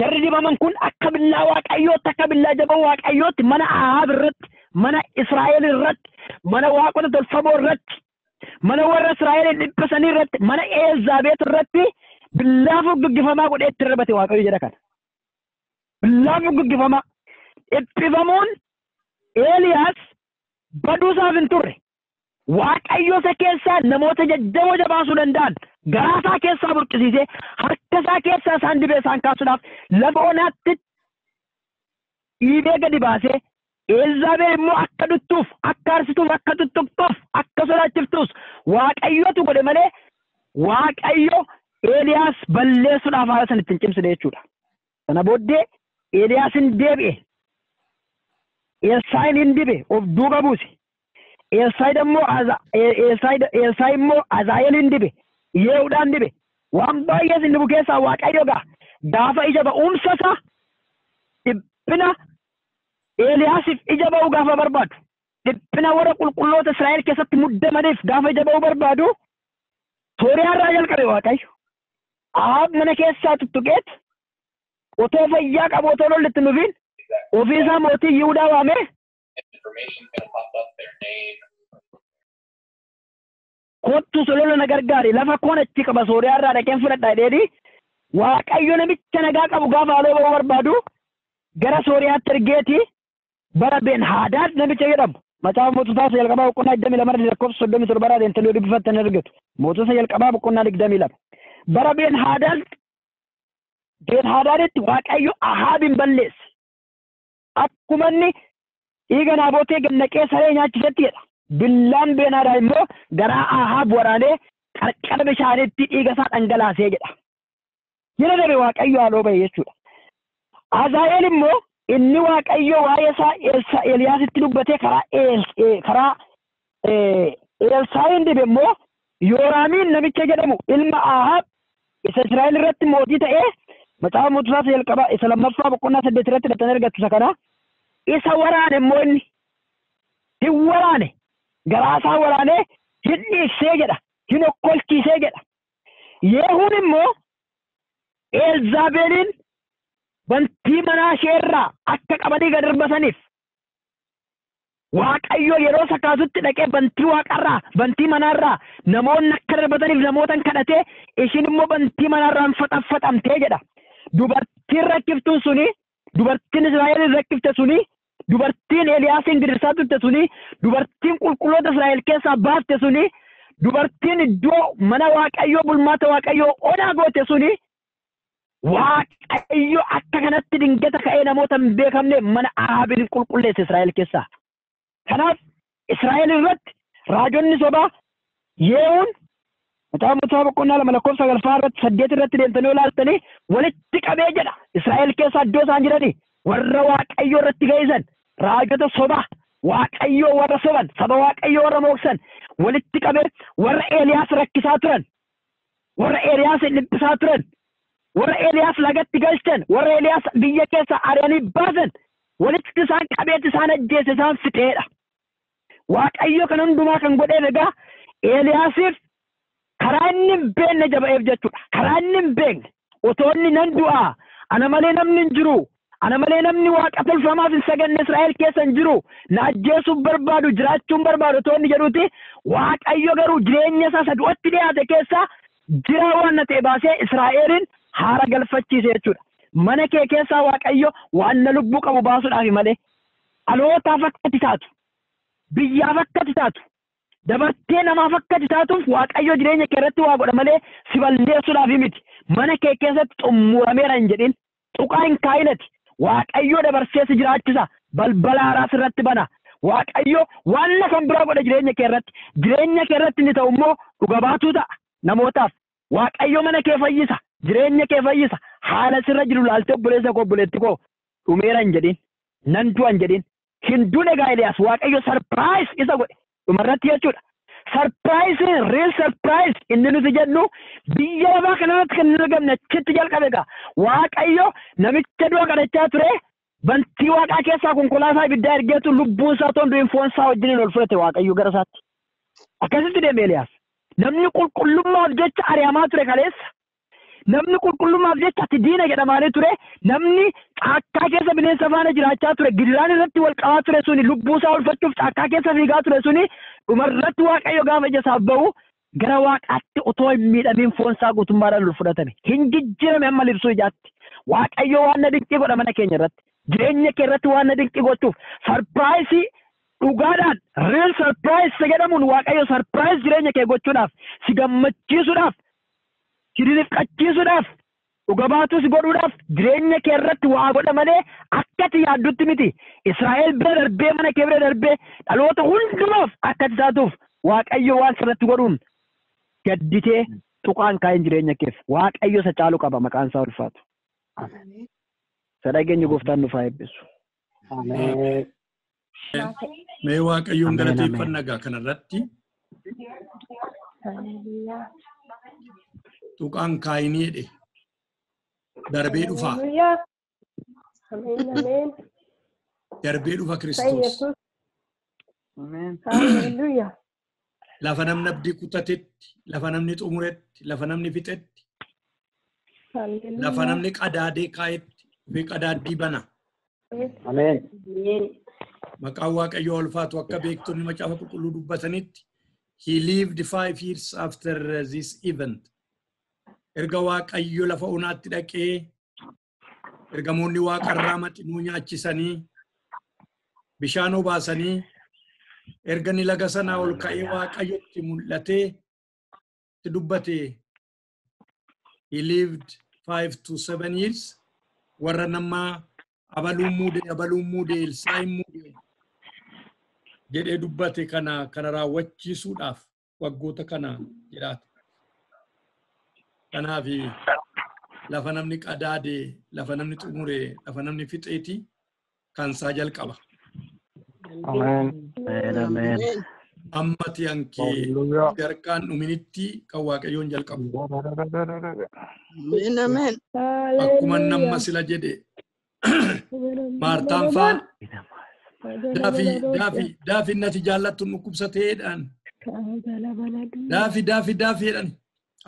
Speaker 1: jarri dibaman kun akka billaa Waaqayyootti akka billaa jaboo Waaqayyootti mana Ahaab irratti mana Israa'el irratti mana waaqota tolfamoo irratti mana warra Israa'el dhiphisanii irratti mana Elzaabeet irratti billaa fuggifamaa godhee itti darbate Waaqayyo jedha kana. Billaa fuggifamaa dhiphifamuun Eeliyaas baduusaaf hin turre Waaqayyo isa keessaa namoota jajjaboo jabaasuu danda'an garaasaa keessaa burqisiisee harka isaa keessaa isaan dibee isaan kaasuudhaaf lafa onaatti dhiibee gadi baasee Elzaabeel immoo akka duttuuf akka arsituuf akka tuttuqtuuf akka sodaachiftuus Waaqayyootu godhe malee Waaqayyo Eeliyaas balleessuudhaaf haala san ittiin cimsine jechuudha. Sana booddee Eeliyaasin deebi'e. Elsaayin hin dibe of duuba buuse. Elsaayi immoo Azaa'eel hin dibe. Yehuudhaan dibe. Waan baay'ee sin dibu keessaa Waaqayyo gaafa ija ba'umsa isaa dhiphina Eeliyaasiif ija ba'uu gaafa barbaadu. Dhiphina warra qulqulloota Israa'el keessatti muddamaniif gaafa ija ba'uu barbaadu. Sooriyaa irraa jalqabe Waaqayyo. Ahaab mana keessaa tuttuqeet otoo fayyaa qabu otoo lolli itti nufiin ofii isaa mootii Yihuudaa waamee kottu solola na gargaari lafa koon achi qaba Sooriyaa irraa dhaqeen fudhadhaa jedheeni Waaqayyo namicha nagaa qabu gaafa haaloo ba'uu barbaadu gara Sooriyaatti ergeeti bara Ben Hadaad namicha jedhamu macaafa moototaa jalqabaa boqonnaa 22 lakkoofsa 37 irraa deemtanii dubbifattan argatu mootota jalqabaa boqonnaa 22 bara Ben Hadaaditti Waaqayyo Ahaabin balleesse akkuma inni dhiiga Naabotee gannaqee saree nyaachisetti jedha billaan Ben Hadaad immoo garaa Ahaab waraanee qarqara bishaanitti dhiiga isaa dhangalaasee jedha jira dabe Waaqayyo haaloo ba'e jechuudha. Azaa'eel immoo inni Waaqayyo waa'ee isaa Eeliyaasitti dubbatee karaa Elsaayin dibe immoo Yooraamiin namicha jedhamu ilma Ahaab isa Israa'el irratti mootii ta'ee macaafa moototaa jalqabaa isa lammaffaa boqonnaa 8 irratti dhatan argattu isa kana isa waraane immoo inni hin waraane garaasaa waraanee hin dhiiksee jedha hin okkolchiisee jedha. Yehuun immoo Elzaabeeliin bantii manaa ishee irraa akka qabanii gad darbataniif Waaqayyo yeroo sakaasutti dhaqee bantii waaqarraa bantii manaarraa namoonni akka darbataniif namootan kadhatee ishiin immoo bantii manaarraan faxamtee jedha. Dubartiin rakkiftuun suni dubartiin Israa'el rakkifte suni dubartiin Eeliyaasin gidirsaa turte suni dubartiin qulqulloota Israa'el keessaa baafte suni dubartiin iddoo mana Waaqayyoo bulmaata Waaqayyoo onaa goote suni Waaqayyo akka kanatti dingata ka'ee namoota hin beekamne mana Ahaabin qulqulleesse Israa'el keessaa. Kanaaf Israa'el irratti raajonni sobaa Yehuun macaafa moototaa boqonnaa 2 lakkoofsa 9 irratti 8 irratti deemtanii ilaaltanii walitti qabee jedha Israa'el keessa iddoo isaan jiranii warra Waaqayyo irratti ga'isan raajota sobaa Waaqayyo warra soban saba Waaqayyo warra mooksan walitti qabee warra Eeliyaas rakkisaa turan warra Eeliyaas dhiphisaa turan warra Eeliyaas lagatti galchan warra Eeliyaas biyya keessa ari'anii baasan walitti isaan qabeet isaan ajjeese isaan fixeedha. Waaqayyo kan hundumaa kan godhee egaa Eeliyaasiif karaa inni hin beekne jaba'eef jechuudha. Karaa inni hin beekne otoo inni nan du'aa ana malee namni hin jiru ana malee namni waaqa tolfamaaf hin saganne Israa'el keessa hin jiru na ajjeesuuf barbaadu jiraachuun barbaadu otoo inni jedhuuti Waaqayyo garuu jireenya isaa sadu'atti dhiyaate keessaa jiraa waan na ta'e baasee Israa'elin haara galfachiise jechuudha. Mana kee keessaa Waaqayyo waan na lubbuu qabu baasuudhaaf malee alootaaf akka taatu biyyaaf akka taatu dabartee namaaf akka taatuuf Waaqayyo jireenya kee irratti waa godha malee si balleessuudhaaf miti. Mana kee keessatti xumurameera hin jedhin tuqaa hin kaayinati Waaqayyo dabarsee si jiraachisa balbala haaraa irratti bana. Waaqayyo waan kan biraa godha jireenya kee irratti inni ta'u immoo dhuga baatuu ta'a namootaaf. Waaqayyo mana kee fayyisa jireenya kee fayyisa haala sirra jiru laaltee obboleessa koo obboleetti koo dhumeera hin jedhin nan du'a hin jedhin hin duune egaa Eeliyaas Waaqayyo sarpiraayis isa godhe dhumarratti jechuudha. Surprise, real surprise. Inni nuti jennu biyya lafaa kanarratti kan hin argamne achitti jalqabe egaa. Waaqayyo namicha du'a kadhachaa ture. Bantii waaqaa keessaa konkolaataa ibiddaa ergeetu lubbuun isaa toon du'in foon isaa wajjiniin ol fudhate Waaqayyo gara isaatti. Akkasitti deeme Eeliyaas. Namni qulqullummaaf jecha ari'amaa ture kaleessa. Namni qulqullummaaf jecha ati diina jedhamaanii ture. Namni caakkaa keessa bineensa faana jiraachaa ture. Gidiraan irratti wal qabaa ture suni lubbuu isaa oolfachuuf caakkaa keessa fiigaa ture suni dhumarratti Waaqayyo gaafa ija isaaf ba'u gara Waaqaatti otoo hin miidhamiin foon isaa guutummaadhaan ol fudhatame. Hin jijjiirame amma libsuu ijaatti. Waaqayyo waan na dinqii godha mana keenya irratti. Jireenya kee irratti waan na dinqii gochuuf sarpiraayisii dhugaadhaan real sarpiraayis jedhamuun Waaqayyo sarpiraayis jireenya kee gochuudhaaf si gammachiisuudhaaf si rifqachiisuudhaaf dhuga baatus godhuudhaaf jireenya kee irratti waa godha malee akkati yaaddutti miti. Israa'el bira darbee mana kee bira darbee dhaloota hundumaaf akkati taatuuf Waaqayyo waan sirratti godhuun gadditee tuqaan kaa'in jireenya keef Waaqayyo isa caalu qaba maqaan isaa ulfaatu. Sadaqeenyi gooftaan nuuf haa eebbisu.
Speaker 3: Mee Waaqayyoon galateeffannaa gaa kanarratti tuqaan kaayinii jedhe darbee dhufaa. Darbee dhufa Kiristoos. Lafa namni abdii kutatetti, lafa namni xumuretti, lafa namni fixetti, lafa namni qadaadee kaa'etti fi qadaaddii bana. Maqaan Waaqayyoo ulfaatu akka beektonni macaafa qulqulluu dubbatanitti he lived 5 years after this event. Erga Waaqayyo lafa onaatti dhaqee ergamoonni Waaqarraa maxinuu nyaachisanii bishaan obaasanii erga ni laga sanaa ol ka'ee Waaqayyotti mul'atee itti dubbate. He lived 5 to 7 years. Warra nama abaluun muude Elsaa'iin muude jedhee dubbate kana raawwachiisuudhaaf waggoota kana jedhaate. Kanaaf lafa namni qadaade, lafa namni xumure, lafa namni fixeeti kan isaa jalqaba.
Speaker 1: Ameen.
Speaker 3: Ammati hankee garkaan dhuminitti kan Waaqayyoon jalqabu. Akkuma nama sila jedhe Maartaan faa daafii nati jaallattu dhukkubsateedhaan daafii jedhan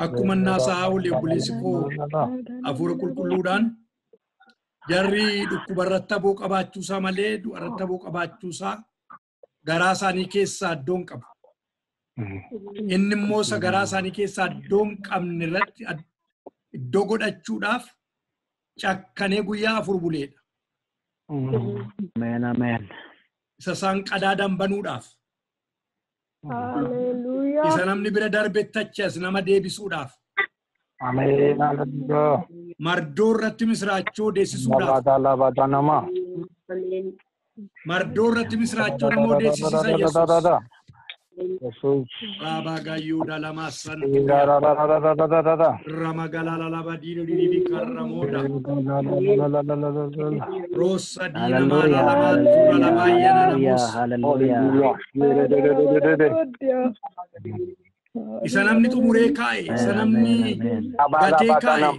Speaker 3: akkuma naasaa olee obboleessi koo hafuura qulqulluudhaan jarri dhukkubarratti aboo qabaachuusaa malee du'arratti aboo qabaachuusaa garaa isaanii keessaa iddoon qabu. Inni immoo isa garaa isaanii keessaa iddoon qabne irratti iddoo godhachuudhaaf cakkanee guyyaa 4 buleedha.
Speaker 1: Ameen.
Speaker 3: Isa isaan qadaadan banuudhaaf. Isa namni bira darbettachas nama deebisuudhaaf. Mardoo irratti misraachoo deessisuudhaaf. Mardoo irratti misraachoo namoo deessisiisa Yesuus. Baba Gayuda lama san Ramagala laba di Karamoda Rosa di Namana laba tura laba yana namos. Isa namni xumuree kaa'e, isa namni gatee kaa'e,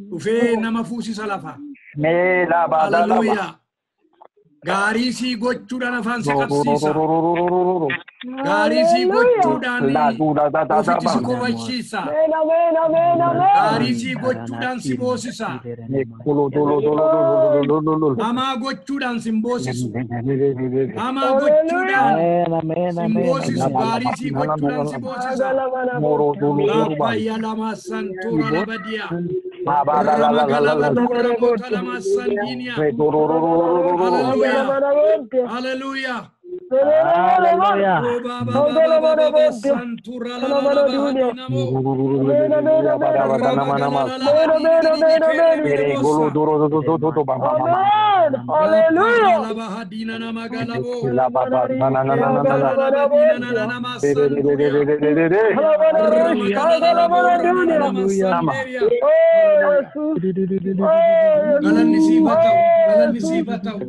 Speaker 3: dhufee nama fuusisa lafa. Hallelujah. Gaarii sii gochuudhaan afaan si qabsiisa. Gaarii sii gochuudhaan ofitti si kowachiisa. Gaarii sii gochuudhaan si boosisa. Hamaa gochuudhaan si boosisu. Hamaa gochuudhaan si boosisu. Gaarii sii gochuudhaan si boosisa. Laapayya lama santuura labadiya. Ramagala badura bota lama sandinia. Hallelujah.
Speaker 4: Hallelujah.
Speaker 3: Hadina nama galabo.
Speaker 5: La baba na na na na na na.
Speaker 3: Hadina nama sanduria. Galanni sifatau.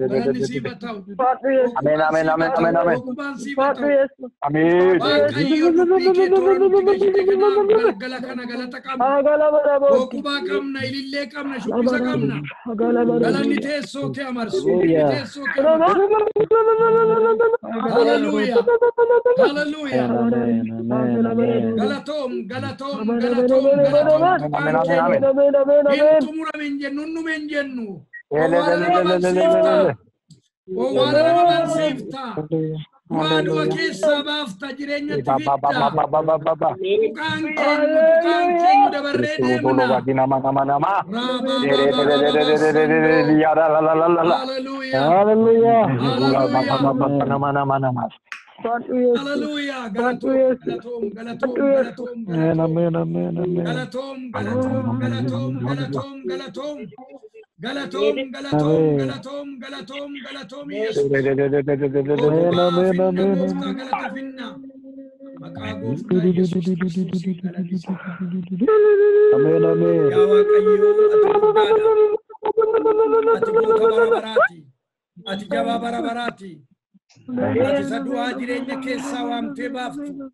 Speaker 5: Amen, amen, amen, amen, amen. Amen.
Speaker 3: Waaqayyo dubbii kee toora nutti galchite kanaaf galgala kana galata qabna. Boqubaa qabna, ilillee qabna, shubbisa qabna. Galanni teessoo kee amarsu. Teessoo kee amarsu. Hallelujah. Hallelujah. Galatoom. Intumura min jennu, nu min jennu. Owwaala nama barsiifta. Waanuma keessaa baafta jireenyatti fidda. Tuqaan keenya dabarree deemna. Hallelujah. Galatoom. Yesus. Maqaa gooftaa Yesus Kiristoosiin galatisa.
Speaker 1: Amen, amen.
Speaker 3: Yaa Waaqayyo, ati goota bara baraati. Ati jabaa bara baraati. Ati isa du'aa jireenya keessaa waamtee baaftu.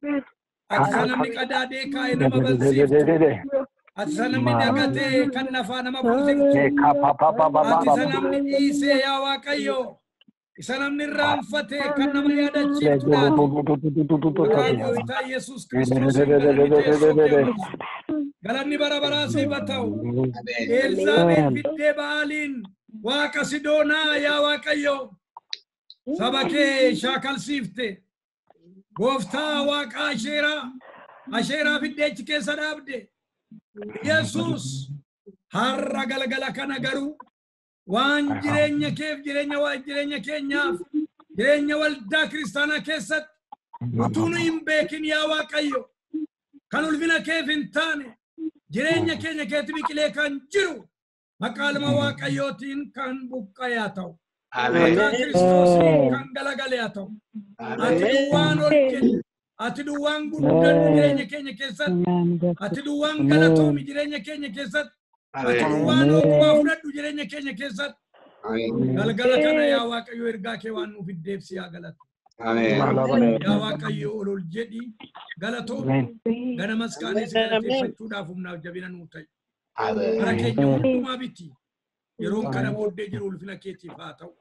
Speaker 3: Ati isa namni qadaadee kaa'ee nama barsiiftu. Ati isa namni dagatee kan lafaa nama buusitu. Ati isa namni dhiisee yaa Waaqayyo. Isa namni irraanfatee kan nama yaadachiiftu laatu. Maqaa gooftaa Yesus Kiristoosiin galatisa. Galanni bara baraa siif haa ta'u. Elsaabeet biddee Ba'aaliin Waaqa Sidoonaa yaa Waaqayyo. Saba kee shaakalsiifte. Gooftaa Waaqa Asheeraa fiddeechi keessa dhaabde. Yesus har'a galgala kana garuu waan jireenya keef jireenya keenyaaf jireenya waldaa kiristaanaa keessatti utuu nu hin beekin yaa Waaqayyo kan ulfina keef hin taane jireenya keenya keetti biqilee kan jiru maqaa ilma Waaqayyootiin kan buqqa'ee ta'u. Maqaa Kiristoosiin kan galagalee haa ta'u. Ati duwwaan ol kennu. Ati duwwaan guddaan jireenya keenya keessatti. Ati duwwaan galatoomi jireenya keenya keessatti. Ati duwwaan ogumaa fudhadhu jireenya keenya keessatti. Galgala kana yaa Waaqayyo ergaa kee waan nuuf fiddeef si haa galatu. Yaa Waaqayyo ol jedhi galatoomi. Ganamas kaanee si galateeffachuudhaaf humnaaf jabina nuu ta'i. Bara keenya hundumaa biti. Yeroon kana booddee jiru ulfina keetiif haa ta'u.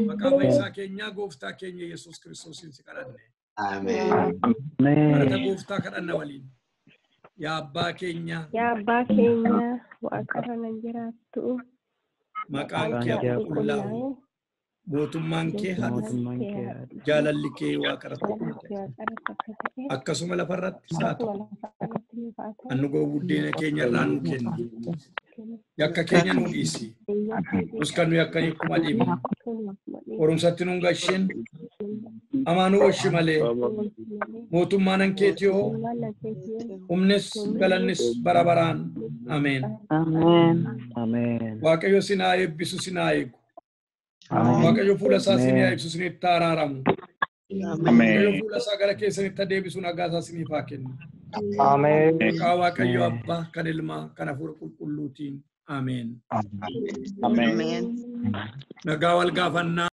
Speaker 3: Maqaa fayyisaa keenyaa gooftaa keenya Yesus Kiristoosiin si kadhanne. Marata gooftaa kadhanna waliin. Yaa abbaa keenya
Speaker 4: Waaqa kana jiraattu.
Speaker 3: Maqaan kee qulqullaa'u. Mootummaan kee haa dhufu. Jaalalli kee waaqarratti qulqullaa'e. Akkasuma lafarratti haa ta'u. Annu buddeena keenya irraa nu kenni. Yakka keenya nu dhiisi. Nus kan nu yakkanii akkuma dhiibnu. Qorumsatti nu gashin. Amaanuu oshi malee. Mootummaan hankeeti yoo. Humnis galannis bara baraan. Ameen. Waaqayyo sinaa eebbisu sinaa eegu. Waaqayyo fuula isaa sinii ibsu sinitti araaramu. Waaqayyo fuula isaa gara keessanitti deebisu nagaa isaa siniif haa kennu.
Speaker 5: Amen.
Speaker 3: Maqaa Waaqayyo Abbaa kan Ilmaa kan Hafuura Qulqulluutiin. Ameen.
Speaker 5: Amen.
Speaker 3: Nagaa wal gaafannaa.